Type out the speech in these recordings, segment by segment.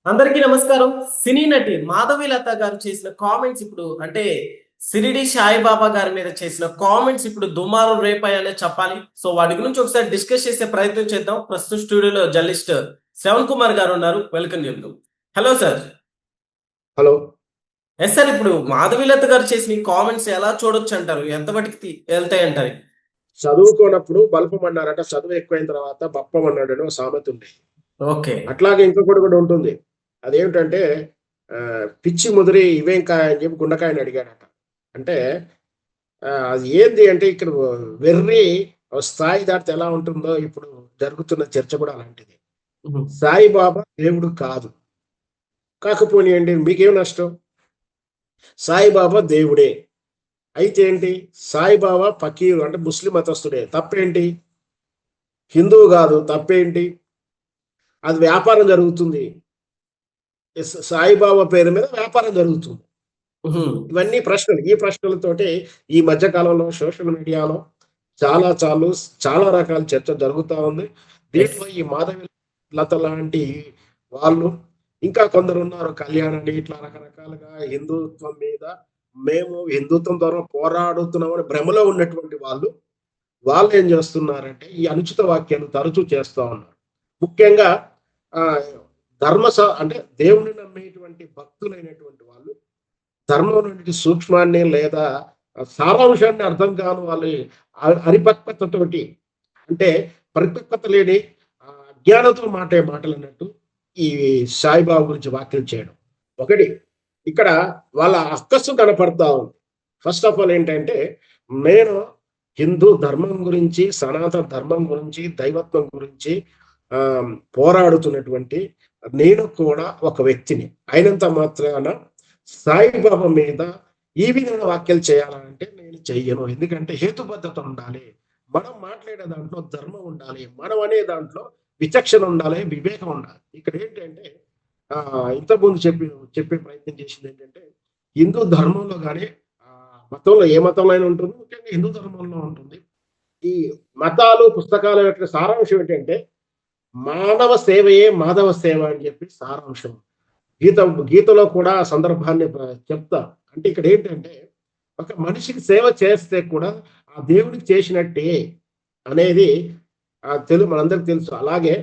అందరికీ నమస్కారం. సినీ నటి మాధవీలత గారు చేసిన కామెంట్స్ ఇప్పుడు అంటే షిరిడి సాయిబాబా గారి మీద చేసిన కామెంట్స్ ఇప్పుడు దుమారం రేపాయనే చెప్పాలి. సో వాటి గురించి ఒకసారి డిస్కస్ చేసే ప్రయత్నం చేద్దాం. ప్రస్తుతం స్టూడియోలో జర్నలిస్ట్ శ్రవణ్ కుమార్ గారు ఉన్నారు. వెల్కమ్ చెప్దాం. Hello sir. Hello. Yes sir. ఇప్పుడు మాధవీలత గారు చేసిన ఈ కామెంట్స్ ఎలా చూడొచ్చు అంటారు? ఎంత మటుకు వెళ్తాయి అంటారు? చదువుకోనప్పుడు బల్పమన్నారట, చదువు ఎక్కువైన తర్వాత బప్పమన్నాడని ఒక సామెత ఉంది. ఓకే. అట్లాగే ఇంకొకటి కూడా ఉంటుంది. అదేమిటంటే పిచ్చి ముదిరి ఇవేం కాయ అని చెప్పి గుండకాయని అడిగాడట. అంటే అది ఏంది అంటే ఇక్కడ వెర్రి స్థాయి దాటితే ఎలా ఉంటుందో ఇప్పుడు జరుగుతున్న చర్చ కూడా అలాంటిది. సాయిబాబా దేవుడు కాదు, కాకపోనియండి మీకేం నష్టం? సాయిబాబా దేవుడే అయితే ఏంటి? సాయిబాబా ఫకీరు అంటే ముస్లిం మతస్థుడే, తప్పేంటి? హిందువు కాదు, తప్పేంటి? అది వ్యాపారం జరుగుతుంది. సాయిబాబా పేరు మీద వ్యాపారం జరుగుతుంది. ఇవన్నీ ప్రశ్నలు. ఈ ప్రశ్నలతోటి ఈ మధ్య కాలంలో సోషల్ మీడియాలో చాలా రకాల చర్చ జరుగుతూ ఉంది. దీంట్లో ఈ మాధవి లత లాంటి వాళ్ళు, ఇంకా కొందరు ఉన్నారు, కళ్యాణ్ ఇట్లా రకరకాలుగా హిందుత్వం మీద మేము హిందుత్వం ద్వారా పోరాడుతున్నామని భ్రమలో ఉన్నటువంటి వాళ్ళు ఏం చేస్తున్నారంటే ఈ అనుచిత వాక్యాలు తరచూ చేస్తూ ఉన్నారు. ముఖ్యంగా అంటే దేవుని నమ్మేటువంటి భక్తులైనటువంటి వాళ్ళు ధర్మం నుండి సూక్ష్మాన్ని లేదా సారాంశాన్ని అర్థం కాని వాళ్ళు అరిపక్వతతోటి, అంటే పరిపక్వత లేని అజ్ఞానంతో మాటలు అన్నట్టు ఈ సాయిబాబా గురించి వ్యాఖ్యలు చేయడం ఒకటి. ఇక్కడ వాళ్ళ అక్కసు కనపడతా ఉంది. ఫస్ట్ ఆఫ్ ఆల్ ఏంటంటే, నేను హిందూ ధర్మం గురించి, సనాతన ధర్మం గురించి, దైవత్వం గురించి పోరాడుతున్నటువంటి నేను కూడా ఒక వ్యక్తిని అయినంత మాత్రాన సాయిబాబా మీద ఈ విధంగా వ్యాఖ్యలు చేయాలంటే నేను చెయ్యను. ఎందుకంటే హేతుబద్ధత ఉండాలి, మనం మాట్లాడే దాంట్లో ధర్మం ఉండాలి, మనం అనే దాంట్లో విచక్షణ ఉండాలి, వివేకం ఉండాలి. ఇక్కడ ఏంటంటే ఇంతకుముందు చెప్పే ప్రయత్నం చేసింది ఏంటంటే, హిందూ ధర్మంలో కానీ మతంలో ఏ మతంలో అయినా ఉంటుంది, ముఖ్యంగా హిందూ ధర్మంలో ఉంటుంది. ఈ మతాలు పుస్తకాల యొక్క సారాంశం ఏంటంటే మానవ సేవయే మాధవ సేవ అని చెప్పి సారాంశం. గీతలో కూడా ఆ సందర్భాన్ని చెప్తా. అంటే ఇక్కడ ఏంటంటే, ఒక మనిషికి సేవ చేస్తే కూడా ఆ దేవుడికి చేసినట్టే అనేది మనందరికి తెలుసు. అలాగే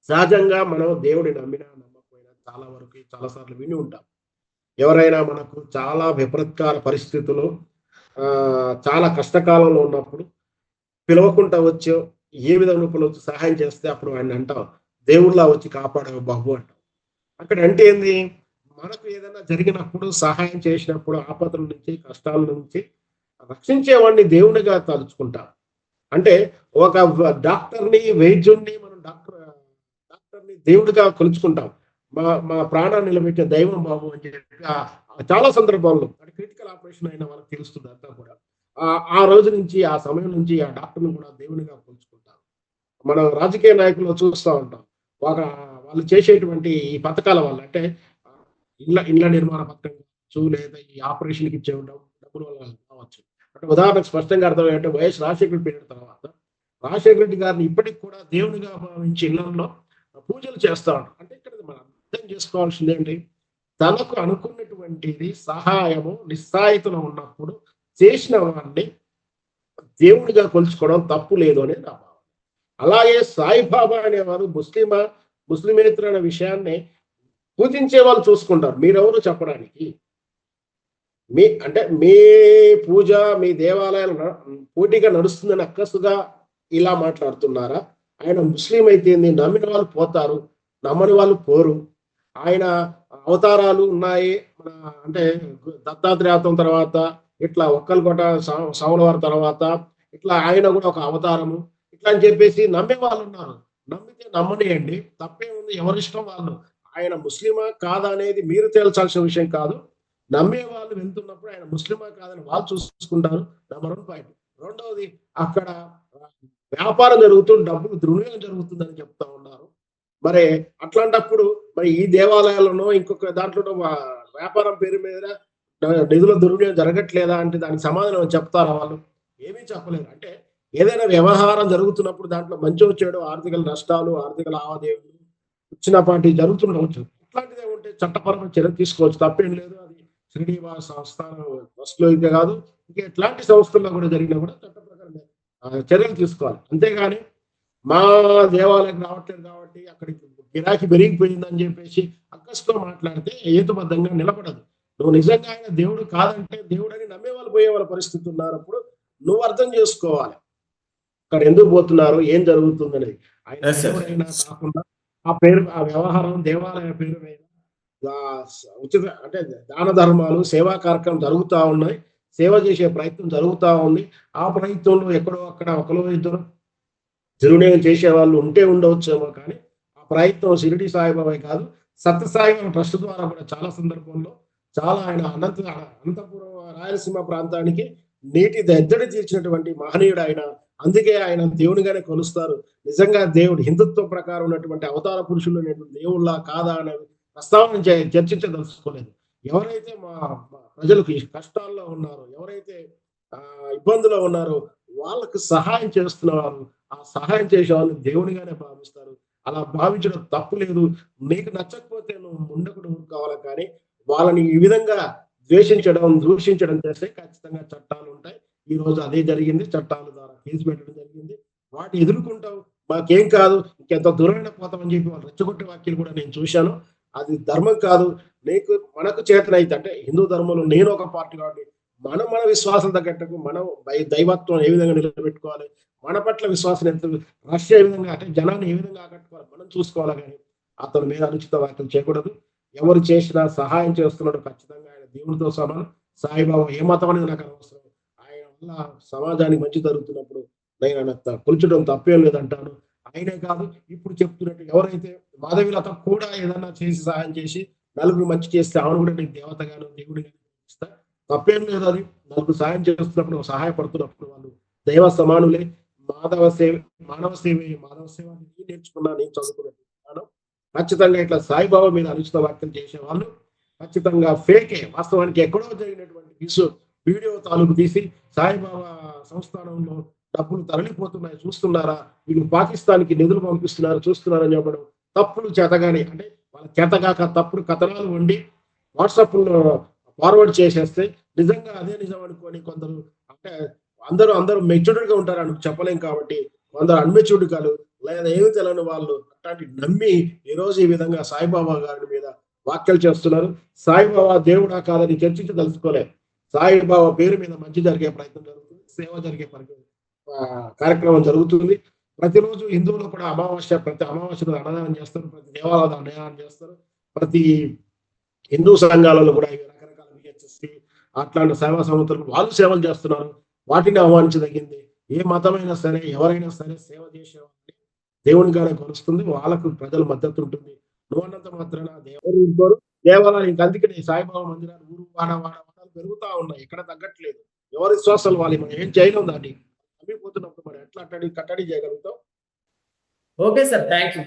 సహజంగా మనం దేవుడి నమ్మినా నమ్మకపోయినా చాలా వరకు చాలాసార్లు విని ఉంటాం. ఎవరైనా మనకు చాలా విపత్కర పరిస్థితులు, చాలా కష్టకాలంలో ఉన్నప్పుడు పిలవకుండా వచ్చో ఏ విధంగా పిలవచ్చు సహాయం చేస్తే అప్పుడు ఆయన అంటాం, దేవుళ్ళ వచ్చి కాపాడవు బాబు అంటాం. అక్కడ అంటే ఏంది? మనకు ఏదైనా జరిగినప్పుడు, సహాయం చేసినప్పుడు, ఆపదల నుంచి, కష్టాల నుంచి రక్షించేవాడిని దేవునిగా తలుచుకుంటాం. అంటే ఒక డాక్టర్ని, వైద్యుడిని మనం డాక్టర్ని దేవుడిగా కొలుచుకుంటాం. మా ప్రాణాన్ని నిలబెట్టే దైవం బాబు అని చెప్పి చాలా సందర్భాల్లో, అంటే క్రిటికల్ ఆపరేషన్ అయిన వాళ్ళకి తెలుస్తుంది అంతా కూడా. ఆ రోజు నుంచి, ఆ సమయం నుంచి ఆ డాక్టర్ని కూడా దేవునిగా కొలుచుకుంటాం. మనం రాజకీయ నాయకులు చూస్తూ ఉంటాం. వాళ్ళు చేసేటువంటి ఈ పథకాల వల్ల, అంటే ఇండ్ల నిర్మాణ పథకం కావచ్చు, లేదా ఈ ఆపరేషన్కి ఇచ్చే డబ్బుల వల్ల కావచ్చు. అంటే ఉదాహరణకు స్పష్టంగా అర్థమయ్యేంటే, వైఎస్ రాజశేఖర పీరియడ్ తర్వాత రాజశేఖర రెడ్డి గారిని ఇప్పటికి కూడా దేవునిగా భావించి ఇళ్లలో పూజలు చేస్తా ఉంటారు. అంటే ఇక్కడ మనం అర్థం చేసుకోవాల్సింది ఏంటి? తనకు అనుకున్నటువంటిది సహాయము నిస్సాయితలో ఉన్నప్పుడు చేసిన వాడిని దేవుడిగా కొలుచుకోవడం తప్పు లేదు అనేది నా భావన. అలాగే సాయిబాబా అనేవారు ముస్లిమేతర అనే విషయాన్ని పూజించే వాళ్ళు చూసుకుంటారు. మీరెవరు చెప్పడానికి? మీ పూజ, మీ దేవాలయాలు పోటీగా నడుస్తుందని అక్కసుగా ఇలా మాట్లాడుతున్నారా? ఆయన ముస్లిం అయితే నమ్మిన వాళ్ళు పోతారు, నమ్మని వాళ్ళు పోరు. ఆయన అవతారాలు ఉన్నాయి, అంటే దత్తాత్రేయత్వం తర్వాత, ఇట్లా ఒక్కలకోట సాములవారి తర్వాత, ఇట్లా ఆయన కూడా ఒక అవతారము, ఇట్లా అని చెప్పేసి నమ్మే వాళ్ళు ఉన్నారు. నమ్మితే నమ్మనియండి, తప్పే ఉంది, ఎవరిష్టం వాళ్ళు. ఆయన ముస్లిమా కాదా అనేది మీరు తేల్చాల్సిన విషయం కాదు. నమ్మే వాళ్ళు వెళ్తున్నప్పుడు ఆయన ముస్లిమా కాదని వాళ్ళు చూసుకుంటారు. Number 1 point. రెండవది, అక్కడ వ్యాపారం జరుగుతుంది, డబ్బులు దుర్వినియోగం జరుగుతుందని చెప్తా ఉన్నారు. మరి అట్లాంటప్పుడు మరి ఈ దేవాలయాలను ఇంకొక దాంట్లో వ్యాపారం పేరు మీద నిధుల దుర్వినియోగం జరగట్లేదా అంటే దానికి సమాధానం చెప్తారా వాళ్ళు? ఏమీ చెప్పలేరు. అంటే ఏదైనా వ్యవహారం జరుగుతున్నప్పుడు దాంట్లో మంచి వచ్చేడు, ఆర్థిక నష్టాలు, ఆర్థిక లావాదేవీలు చిన్నపాటి జరుగుతుండవచ్చు. చట్టపరమైన చర్య తీసుకోవచ్చు, తప్పేం లేదు. అది షిరిడి సంస్థానం ట్రస్ట్‌లో ఇంకా కాదు, ఇంకా ఎట్లాంటి సంస్థల్లో కూడా జరిగినా కూడా చట్ట ప్రకారం చర్యలు తీసుకోవాలి. అంతేగాని మా దేవాలయం రావట్లేదు కాబట్టి అక్కడికి గిరాకీ పెరిగిపోయిందని చెప్పేసి అక్కసుతో మాట్లాడితే హేతుబద్ధంగా నిలబడదు. నువ్వు నిజంగా ఆయన దేవుడు కాదంటే దేవుడని నమ్మేవాళ్ళు పోయేవాళ్ళ పరిస్థితి ఉన్నప్పుడు నువ్వు అర్థం చేసుకోవాలి. అక్కడ ఎందుకు పోతున్నారు? ఏం జరుగుతుందనేది. ఆయన ఎస్ సార్. దేవుడైనా కాకుండా ఆ పేరు, ఆ వ్యవహారం దేవాలయ పేరు మీద ఉచిత అంటే దాన ధర్మాలు, సేవా కార్యక్రమం జరుగుతా ఉన్నాయి. సేవ చేసే ప్రయత్నం జరుగుతా ఉంది. ఆ ప్రయత్నంలో ఎక్కడో అక్కడ ఒకలో ఇద్దరు దుర్వినియోగం చేసేవాళ్ళు ఉంటే ఉండవచ్చేమో కానీ, ఆ ప్రయత్నం షిరిడి సాయిబాబా కాదు, సత్యసాయిబాబా ట్రస్ట్ ద్వారా కూడా చాలా సందర్భంలో చాలా ఆయన అనంతపురం రాయలసీమ ప్రాంతానికి నీటి ఎద్దడి తీర్చినటువంటి మహనీయుడు ఆయన. అందుకే ఆయన దేవునిగానే కొలుస్తారు. నిజంగా దేవుడు హిందుత్వం ప్రకారం ఉన్నటువంటి అవతార పురుషులు అనేటువంటి దేవుళ్ళా కాదా అనే ప్రస్తావన చర్చించదలుచుకోలేదు. ఎవరైతే మా మా ప్రజలకు ఈ కష్టాల్లో ఉన్నారో, ఎవరైతే ఇబ్బందులో ఉన్నారో వాళ్ళకి సహాయం చేస్తున్నవారు, ఆ సహాయం చేసే వాళ్ళని దేవునిగానే భావిస్తారు. అలా భావించడం తప్పు లేదు. నీకు నచ్చకపోతే నువ్వు ఉండకుండా ఊరుకోవాలి కానీ, వాళ్ళని ఈ విధంగా ద్వేషించడం, దూషించడం చేస్తే ఖచ్చితంగా చట్టాలుంటాయి. ఈరోజు అదే జరిగింది. చట్టాల ద్వారా కేసు పెట్టడం జరిగింది. వాటిని ఎదుర్కొంటాం. మాకేం కాదు, ఇంకెంత దూరమైన పోతామని చెప్పి వాళ్ళు రెచ్చగొట్టే వాక్యాలు కూడా నేను చూశాను. అది ధర్మం కాదు. మనకు చేతనైతే అంటే హిందూ ధర్మంలో నేను ఒక పార్టీ కాబట్టి మనం మన విశ్వాసం తగ్గట్టుకు మనం దైవత్వం ఏ విధంగా నిలబెట్టుకోవాలి, మన పట్ల విశ్వాసం ఎంత రష్యా ఏ విధంగా అంటే జనాన్ని ఏ విధంగా ఆకట్టుకోవాలి మనం చూసుకోవాలి కానీ అతని మీద అనుచిత వ్యాఖ్యలు చేయకూడదు. ఎవరు చేసినా సహాయం చేస్తున్నాడు ఖచ్చితంగా ఆయన దేవునితో సమానం. సాయిబాబా ఏ మతం అనేది నాకు అనవసరం. ఆయన వల్ల సమాజానికి మంచి జరుగుతున్నప్పుడు నేను ఆయన కొలిచడం తప్పేం లేదంటాను. ఆయనే కాదు, ఇప్పుడు చెప్తున్నట్టు ఎవరైతే మాధవీలత కూడా ఏదన్నా చేసి సహాయం చేసి నలుగురు మంచి చేస్తే ఆమెను కూడా నేను దేవతగాను దేవుడిగా ఇస్తా, తప్పేం లేదు. అది నలుగురు సాయం చేస్తున్నప్పుడు సహాయపడుతున్నప్పుడు వాళ్ళు దైవ సమానులే. మాధవ సేవ మానవ సేవే మాధవ సేవ అని నేను నేర్చుకున్నా, నేను చదువుకున్నాను. ఖచ్చితంగా ఇట్లా సాయిబాబా మీద అనుచిత వ్యాఖ్యలు చేసేవాళ్ళు ఖచ్చితంగా ఫేకే. వాస్తవానికి ఎక్కడో జరిగినటువంటి వీడియో తాలూకు తీసి సాయిబాబా సంస్థానంలో డబ్బులు తరలిపోతున్నాయి చూస్తున్నారా, వీళ్ళు పాకిస్తాన్‌కి నిధులు పంపిస్తున్నారు చూస్తున్నారని చెప్పడం తప్పులు చేతగాని అంటే వాళ్ళ చేతగాక తప్పుడు కథనాలు వండి వాట్సాప్‌లో ఫార్వర్డ్ చేసేస్తే నిజంగా అదే నిజం అనుకోని కొందరు అంటే అందరూ మెచ్యూర్డ్‌గా ఉంటారని చెప్పలేం కాబట్టి కొందరు అన్‌మెచ్యూర్డ్ కాదు లేదా ఏమి తెలియని వాళ్ళు అట్లాంటివి నమ్మి ఈరోజు ఈ విధంగా సాయిబాబా గారి మీద వ్యాఖ్యలు చేస్తున్నారు. సాయిబాబా దేవుడా కాదని చర్చించదలుచుకోలే. సాయిబాబా పేరు మీద మంచి జరిగే ప్రయత్నం జరుగుతుంది. సేవ జరిగే కార్యక్రమం జరుగుతుంది. ప్రతిరోజు హిందువులు కూడా ప్రతి అమావాస్య రోజు అన్నదానం చేస్తారు. ప్రతి దేవాలయాలు అన్నదానం చేస్తారు. ప్రతి హిందూ సంఘాలలో కూడా రకరకాల విహెచ్ఎస్సి అట్లాంటి సేవా సంస్థలు వాళ్ళు సేవలు చేస్తున్నారు. వాటిని ఆహ్వానించదగింది. ఏ మతమైనా సరే ఎవరైనా సరే సేవ చేసేవాళ్ళని దేవునిగానే కొలుస్తుంది. వాళ్ళకు ప్రజల మద్దతు ఉంటుంది. నువ్వన్నంత మాత్రాన దేవుడు ఇంకోరు దేవాలయం ఇంక అందుకని సాయిబాబా మందిరాలు ఊరు వాడాలు పెరుగుతా ఉన్నాయి. ఎక్కడ తగ్గట్లేదు. ఎవరి విశ్వాసాలు వాళ్ళు మనం ఏం చేయలేం. దాన్ని నమ్మిపోతున్నప్పుడు మనం ఎట్లా కట్టడి చేయగలుగుతాం? Okay sir. Thank you.